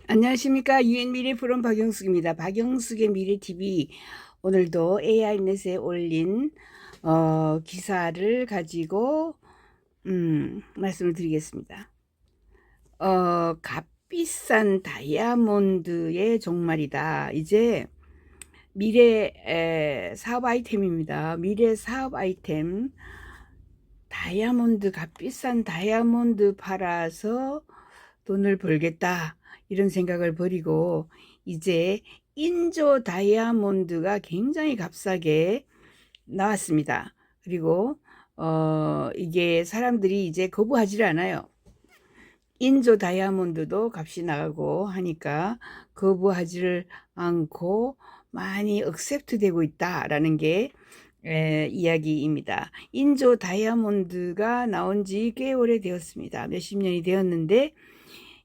안녕하십니까. 유엔미래 프롬 박영숙입니다. 박영숙의 미래TV. 오늘도 AI넷에 올린 기사를 가지고 말씀을 드리겠습니다. 값비싼 다이아몬드의 종말이다. 이제 미래 사업 아이템입니다. 미래 사업 아이템. 값비싼 다이아몬드 팔아서 돈을 벌겠다. 이런 생각을 버리고 이제 인조 다이아몬드가 굉장히 값싸게 나왔습니다. 그리고 이게 사람들이 이제 거부하지를 않아요. 인조 다이아몬드도 값이 나가고 하니까 거부하지를 않고 많이 억셉트 되고 있다라는 게 이야기입니다. 인조 다이아몬드가 나온 지 꽤 오래되었습니다. 몇십 년이 되었는데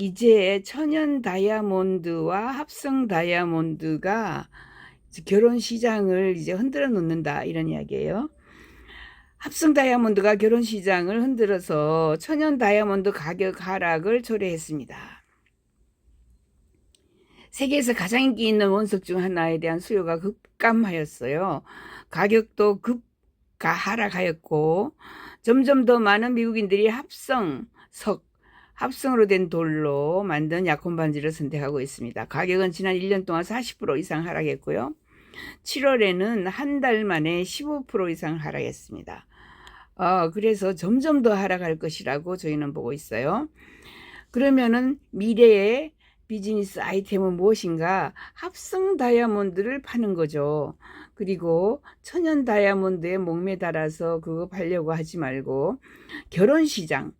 이제 천연 다이아몬드와 합성 다이아몬드가 결혼 시장을 이제 흔들어 놓는다, 이런 이야기예요. 합성 다이아몬드가 결혼 시장을 흔들어서 천연 다이아몬드 가격 하락을 초래했습니다. 세계에서 가장 인기 있는 원석 중 하나에 대한 수요가 급감하였어요. 가격도 하락하였고 점점 더 많은 미국인들이 합성으로 된 돌로 만든 약혼 반지를 선택하고 있습니다. 가격은 지난 1년 동안 40% 이상 하락했고요. 7월에는 한 달 만에 15% 이상 하락했습니다. 그래서 점점 더 하락할 것이라고 저희는 보고 있어요. 그러면은 미래의 비즈니스 아이템은 무엇인가? 합성 다이아몬드를 파는 거죠. 그리고 천연 다이아몬드에 목매달아서 그거 팔려고 하지 말고 결혼시장,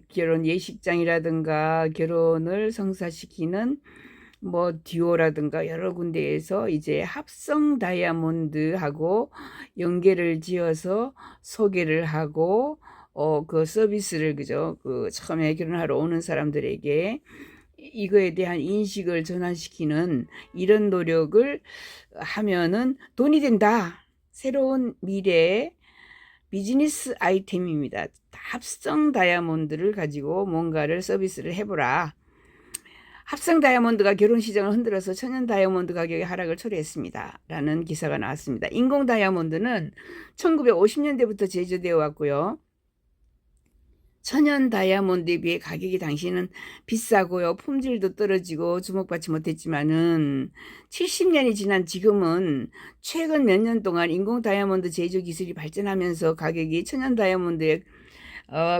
결혼 예식장이라든가 결혼을 성사시키는 뭐 듀오라든가 여러 군데에서 이제 합성 다이아몬드하고 연계를 지어서 소개를 하고 그 서비스를 처음에 결혼하러 오는 사람들에게 이거에 대한 인식을 전환시키는 이런 노력을 하면은 돈이 된다. 새로운 미래의 비즈니스 아이템입니다. 합성 다이아몬드를 가지고 뭔가를 서비스를 해보라. 합성 다이아몬드가 결혼 시장을 흔들어서 천연 다이아몬드 가격의 하락을 초래했습니다. 라는 기사가 나왔습니다. 인공 다이아몬드는 1950년대부터 제조되어 왔고요. 천연 다이아몬드에 비해 가격이 당시는 비싸고요. 품질도 떨어지고 주목받지 못했지만은 70년이 지난 지금은 최근 몇 년 동안 인공 다이아몬드 제조 기술이 발전하면서 가격이 천연 다이아몬드에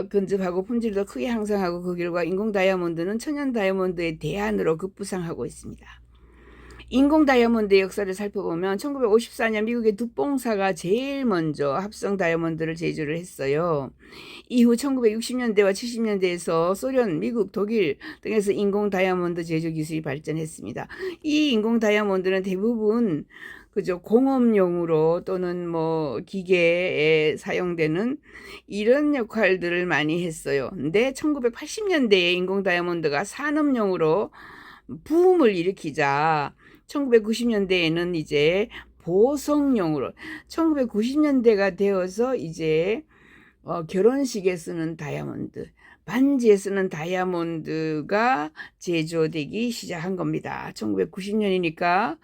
근접하고 품질도 크게 향상하고 그 결과 인공 다이아몬드는 천연 다이아몬드의 대안으로 급부상하고 있습니다. 인공 다이아몬드의 역사를 살펴보면 1954년 미국의 두뽕사가 제일 먼저 합성 다이아몬드를 제조를 했어요. 이후 1960년대와 70년대에서 소련, 미국, 독일 등에서 인공 다이아몬드 제조 기술이 발전했습니다. 이 인공 다이아몬드는 대부분 공업용으로 또는 뭐 기계에 사용되는 이런 역할들을 많이 했어요. 근데 1980년대에 인공 다이아몬드가 산업용으로 붐을 일으키자 1990년대에는 이제 보석용으로 1990년대가 되어서 이제 결혼식에 쓰는 다이아몬드, 반지에 쓰는 다이아몬드가 제조되기 시작한 겁니다. 1990년이니까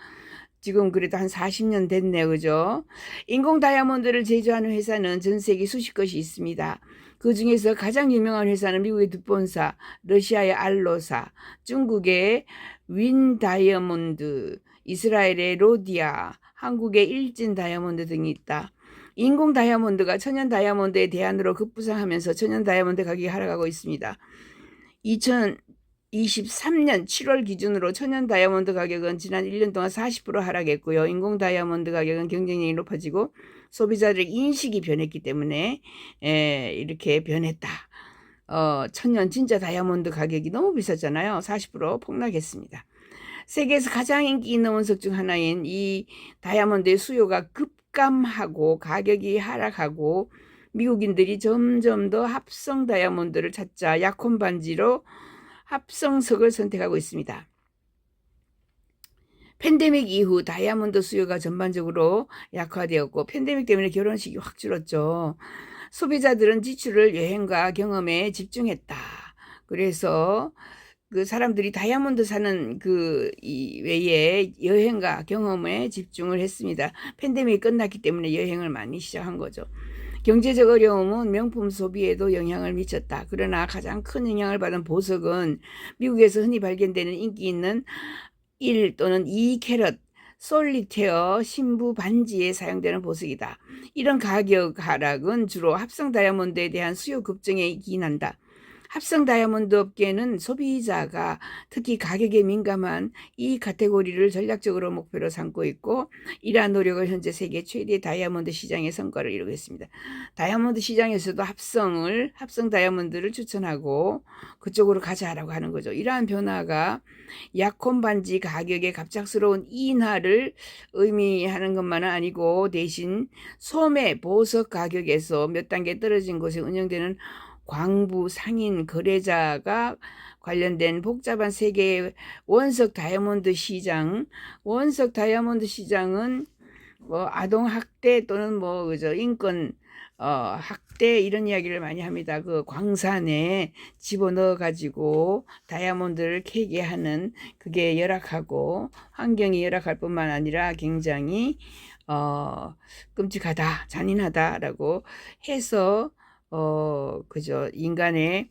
지금 그래도 한 40년 됐네요. 그죠? 인공 다이아몬드를 제조하는 회사는 전 세계 수십 곳이 있습니다. 그 중에서 가장 유명한 회사는 미국의 두폰사, 러시아의 알로사, 중국의 윈 다이아몬드, 이스라엘의 로디아, 한국의 일진 다이아몬드 등이 있다. 인공 다이아몬드가 천연 다이아몬드의 대안으로 급부상하면서 천연 다이아몬드 가격이 하락하고 있습니다. 2023년 7월 기준으로 천연 다이아몬드 가격은 지난 1년 동안 40% 하락했고요. 인공 다이아몬드 가격은 경쟁력이 높아지고 소비자들의 인식이 변했기 때문에 이렇게 변했다. 천연 진짜 다이아몬드 가격이 너무 비쌌잖아요. 40% 폭락했습니다. 세계에서 가장 인기 있는 원석 중 하나인 이 다이아몬드의 수요가 급감하고 가격이 하락하고 미국인들이 점점 더 합성 다이아몬드를 찾자 약혼 반지로 합성석을 선택하고 있습니다. 팬데믹 이후 다이아몬드 수요가 전반적으로 약화되었고 팬데믹 때문에 결혼식이 확 줄었죠. 소비자들은 지출을 여행과 경험에 집중했다. 그래서 그 사람들이 다이아몬드 사는 이 외에 여행과 경험에 집중을 했습니다. 팬데믹이 끝났기 때문에 여행을 많이 시작한 거죠. 경제적 어려움은 명품 소비에도 영향을 미쳤다. 그러나 가장 큰 영향을 받은 보석은 미국에서 흔히 발견되는 인기 있는 1 또는 2캐럿 솔리테어 신부 반지에 사용되는 보석이다. 이런 가격 하락은 주로 합성 다이아몬드에 대한 수요 급증에 기인한다. 합성 다이아몬드 업계는 소비자가 특히 가격에 민감한 이 카테고리를 전략적으로 목표로 삼고 있고, 이러한 노력을 현재 세계 최대 다이아몬드 시장의 성과를 이루고 있습니다. 다이아몬드 시장에서도 합성 다이아몬드를 추천하고 그쪽으로 가자라고 하는 거죠. 이러한 변화가 약혼 반지 가격의 갑작스러운 인하를 의미하는 것만은 아니고, 대신 소매 보석 가격에서 몇 단계 떨어진 곳에 운영되는 광부 상인 거래자가 관련된 복잡한 세계의 원석 다이아몬드 시장은 뭐 아동 학대 또는 그죠, 인권 학대 이런 이야기를 많이 합니다. 그 광산에 집어넣어 가지고 다이아몬드를 캐게 하는, 그게 열악하고 환경이 열악할 뿐만 아니라 굉장히 끔찍하다, 잔인하다라고 해서 그죠, 인간의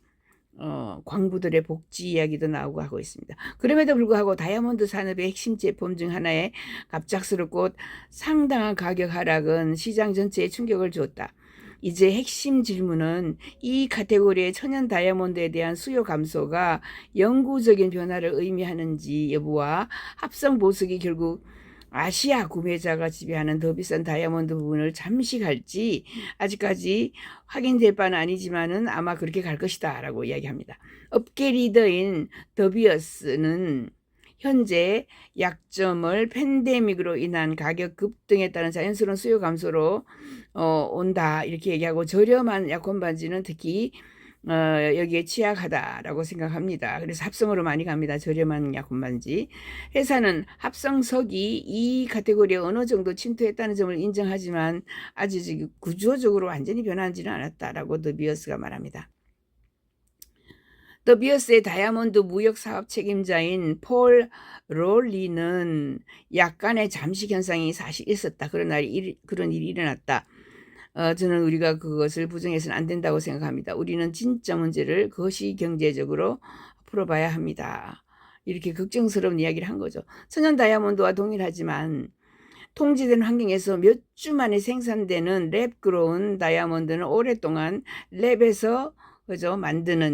광부들의 복지 이야기도 나오고 하고 있습니다. 그럼에도 불구하고 다이아몬드 산업의 핵심 제품 중 하나의 갑작스럽고 상당한 가격 하락은 시장 전체에 충격을 주었다. 이제 핵심 질문은 이 카테고리의 천연 다이아몬드에 대한 수요 감소가 영구적인 변화를 의미하는지 여부와 합성 보석이 결국 아시아 구매자가 지배하는 더 비싼 다이아몬드 부분을 잠식할지 아직까지 확인될 바는 아니지만은 아마 그렇게 갈 것이다 라고 이야기합니다. 업계 리더인 더비어스는 현재 약점을 팬데믹으로 인한 가격 급등에 따른 자연스러운 수요 감소로 온다 이렇게 얘기하고, 저렴한 약혼 반지는 특히 여기에 취약하다라고 생각합니다. 그래서 합성으로 많이 갑니다. 저렴한 약혼 반지. 회사는 합성석이 이 카테고리에 어느 정도 침투했다는 점을 인정하지만 아직 구조적으로 완전히 변하지는 않았다라고 더비어스가 말합니다. 더비어스의 다이아몬드 무역 사업 책임자인 폴 롤리는 약간의 잠식 현상이 사실 있었다. 그런 일이 일어났다. 저는 우리가 그것을 부정해서는 안 된다고 생각합니다. 우리는 진짜 문제를 그것이 경제적으로 풀어봐야 합니다. 이렇게 걱정스러운 이야기를 한 거죠. 천연 다이아몬드와 동일하지만 통제된 환경에서 몇 주 만에 생산되는 랩그로운 다이아몬드는 오랫동안 랩에서 그죠,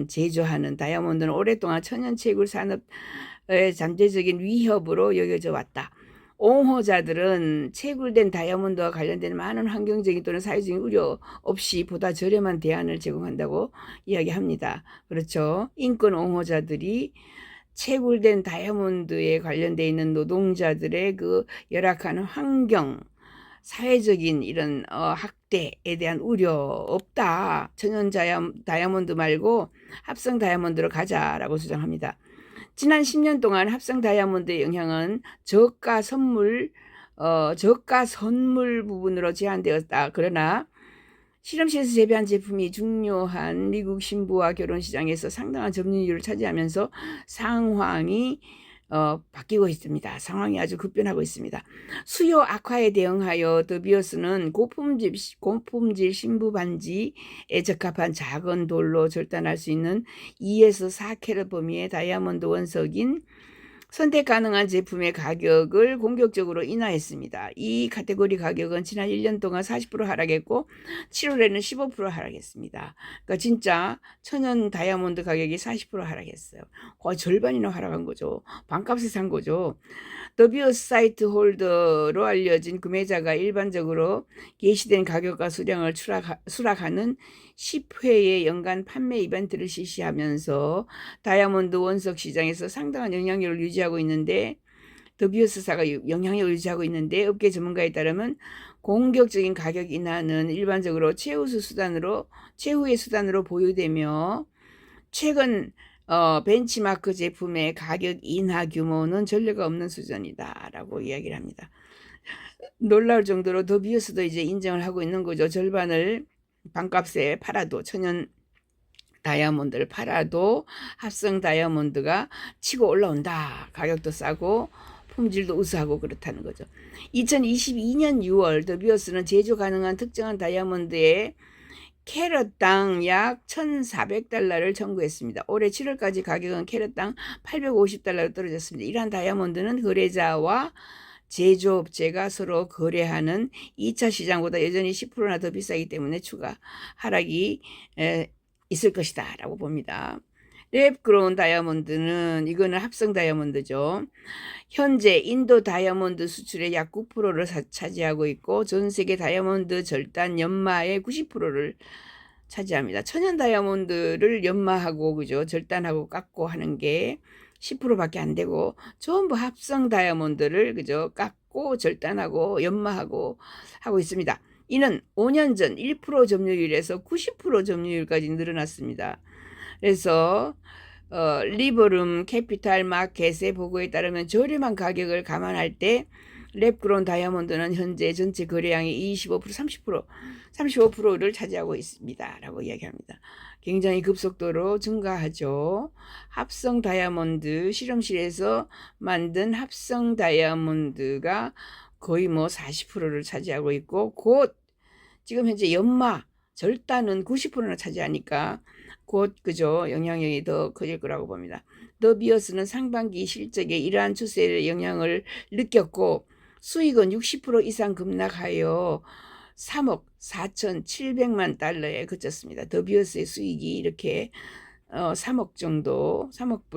제조하는 다이아몬드는 오랫동안 천연 채굴 산업의 잠재적인 위협으로 여겨져 왔다. 옹호자들은 채굴된 다이아몬드와 관련된 많은 환경적인 또는 사회적인 우려 없이 보다 저렴한 대안을 제공한다고 이야기합니다. 그렇죠. 인권 옹호자들이 채굴된 다이아몬드에 관련되어 있는 노동자들의 그 열악한 환경, 사회적인 이런 학대에 대한 우려 없다. 천연 다이아몬드 말고 합성 다이아몬드로 가자라고 주장합니다. 지난 10년 동안 합성 다이아몬드의 영향은 저가 선물 부분으로 제한되었다. 그러나 실험실에서 재배한 제품이 중요한 미국 신부와 결혼 시장에서 상당한 점유율을 차지하면서 상황이 바뀌고 있습니다. 상황이 아주 급변하고 있습니다. 수요 악화에 대응하여 더비어스는 고품질 신부 반지에 적합한 작은 돌로 절단할 수 있는 2에서 4캐럿 범위의 다이아몬드 원석인 선택 가능한 제품의 가격을 공격적으로 인하했습니다. 이 카테고리 가격은 지난 1년 동안 40% 하락했고 7월에는 15% 하락했습니다. 그러니까 진짜 천연 다이아몬드 가격이 40% 하락했어요. 거의 절반이나 하락한 거죠. 반값에 산 거죠. 더비어스 사이트 홀더로 알려진 구매자가 일반적으로 게시된 가격과 수량을 수락하는 10회의 연간 판매 이벤트를 실시하면서 다이아몬드 원석 시장에서 상당한 영향력을 유지하고 있는데, 더비어스사가 영향력을 유지하고 있는데, 업계 전문가에 따르면 공격적인 가격 인하는 일반적으로 최후의 수단으로 보유되며, 최근 벤치마크 제품의 가격 인하 규모는 전례가 없는 수준이다 라고 이야기를 합니다. 놀라울 정도로 더비어스도 이제 인정을 하고 있는 거죠. 절반을 반값에 팔아도 천연 다이아몬드를 팔아도 합성 다이아몬드가 치고 올라온다. 가격도 싸고 품질도 우수하고 그렇다는 거죠. 2022년 6월 더비어스는 제조 가능한 특정한 다이아몬드의 캐럿당 약 1,400달러를 청구했습니다. 올해 7월까지 가격은 캐럿당 850달러로 떨어졌습니다. 이러한 다이아몬드는 거래자와 제조업체가 서로 거래하는 2차 시장보다 여전히 10%나 더 비싸기 때문에 추가 하락이 있을 것이다 라고 봅니다. 랩그로운 다이아몬드는 이거는 합성 다이아몬드죠. 현재 인도 다이아몬드 수출의 약 9%를 차지하고 있고 전 세계 다이아몬드 절단 연마의 90%를 차지합니다. 천연 다이아몬드를 연마하고 그죠? 절단하고 깎고 하는 게 10%밖에 안 되고 전부 합성 다이아몬드를 그죠? 깎고 절단하고 연마하고 하고 있습니다. 이는 5년 전 1% 점유율에서 90% 점유율까지 늘어났습니다. 그래서 리버룸 캐피탈 마켓의 보고에 따르면 저렴한 가격을 감안할 때 랩그로운 다이아몬드는 현재 전체 거래량의 25%, 35%를 차지하고 있습니다. 라고 이야기합니다. 굉장히 급속도로 증가하죠. 합성 다이아몬드, 실험실에서 만든 합성 다이아몬드가 거의 뭐 40%를 차지하고 있고 곧 지금 현재 연마, 절단은 90%나 차지하니까 곧 그죠 영향력이 더 커질 거라고 봅니다. 더비어스는 상반기 실적에 이러한 추세의 영향을 느꼈고 수익은 60% 이상 급락하여 3억 4,700만 달러에 그쳤습니다. 더비어스의 수익이 이렇게 3억 정도, 3억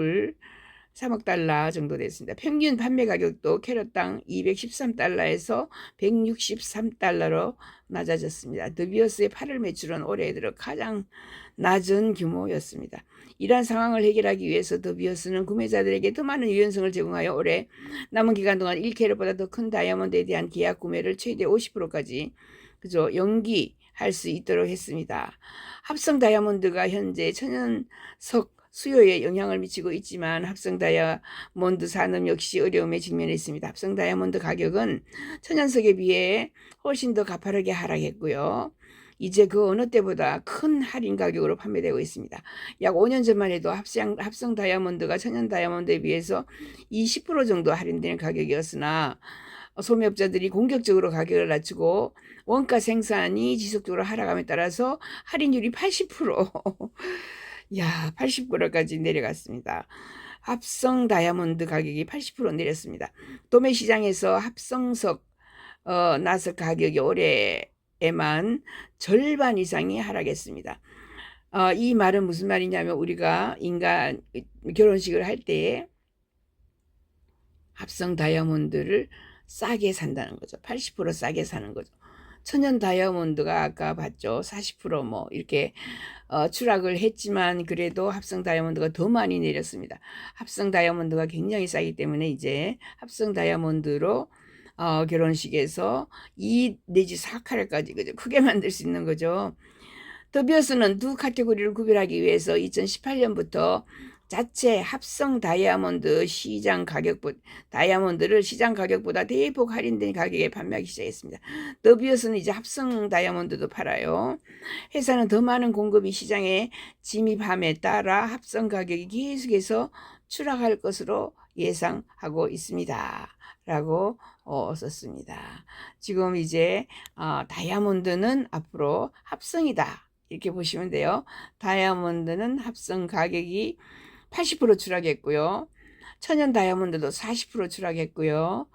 달러 정도 됐습니다. 평균 판매 가격도 캐럿당 213달러에서 163달러로 낮아졌습니다. 더비어스의 8월 매출은 올해 들어 가장 낮은 규모였습니다. 이러한 상황을 해결하기 위해서 더비어스는 구매자들에게 더 많은 유연성을 제공하여 올해 남은 기간 동안 1캐럿보다 더 큰 다이아몬드에 대한 계약 구매를 최대 50%까지 그죠 연기할 수 있도록 했습니다. 합성 다이아몬드가 현재 천연석 수요에 영향을 미치고 있지만 합성 다이아몬드 산업 역시 어려움에 직면해 있습니다. 합성 다이아몬드 가격은 천연석에 비해 훨씬 더 가파르게 하락했고요. 이제 그 어느 때보다 큰 할인 가격으로 판매되고 있습니다. 약 5년 전만 해도 합성 다이아몬드가 천연 다이아몬드에 비해서 20% 정도 할인되는 가격이었으나 소매업자들이 공격적으로 가격을 낮추고 원가 생산이 지속적으로 하락함에 따라서 할인율이 80% 야, 80%까지 내려갔습니다. 합성 다이아몬드 가격이 80% 내렸습니다. 도매 시장에서 합성석 나석 가격이 올해에만 절반 이상이 하락했습니다. 이 말은 무슨 말이냐면 우리가 인간 결혼식을 할 때에 합성 다이아몬드를 싸게 산다는 거죠. 80% 싸게 사는 거죠. 천연 다이아몬드가 아까 봤죠. 40% 이렇게 추락을 했지만 그래도 합성 다이아몬드가 더 많이 내렸습니다. 합성 다이아몬드가 굉장히 싸기 때문에 이제 합성 다이아몬드로 결혼식에서 2 내지 4카rat까지 그죠? 크게 만들 수 있는 거죠. 더비어스는 두 카테고리를 구별하기 위해서 2018년부터 자체 합성 다이아몬드를 시장 가격보다 대폭 할인된 가격에 판매하기 시작했습니다. 더비어스는 이제 합성 다이아몬드도 팔아요. 회사는 더 많은 공급이 시장에 진입함에 따라 합성 가격이 계속해서 추락할 것으로 예상하고 있습니다. 라고 썼습니다. 지금 이제 다이아몬드는 앞으로 합성이다. 이렇게 보시면 돼요. 다이아몬드는 합성 가격이 80% 추락했고요. 천연 다이아몬드도 40% 추락했고요.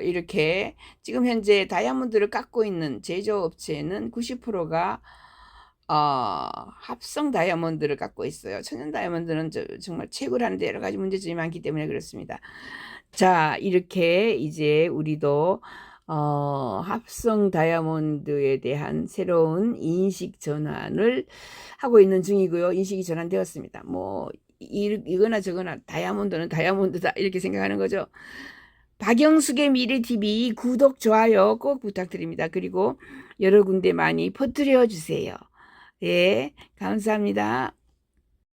이렇게 지금 현재 다이아몬드를 깎고 있는 제조업체는 90%가 합성 다이아몬드를 깎고 있어요. 천연 다이아몬드는 정말 채굴하는데 여러 가지 문제점이 많기 때문에 그렇습니다. 자, 이렇게 이제 우리도 합성 다이아몬드에 대한 새로운 인식 전환을 하고 있는 중이고요. 인식이 전환되었습니다. 이거나 저거나 다이아몬드는 다이아몬드다 이렇게 생각하는 거죠. 박영숙의 미래TV 구독, 좋아요 꼭 부탁드립니다. 그리고 여러 군데 많이 퍼뜨려 주세요. 예, 감사합니다.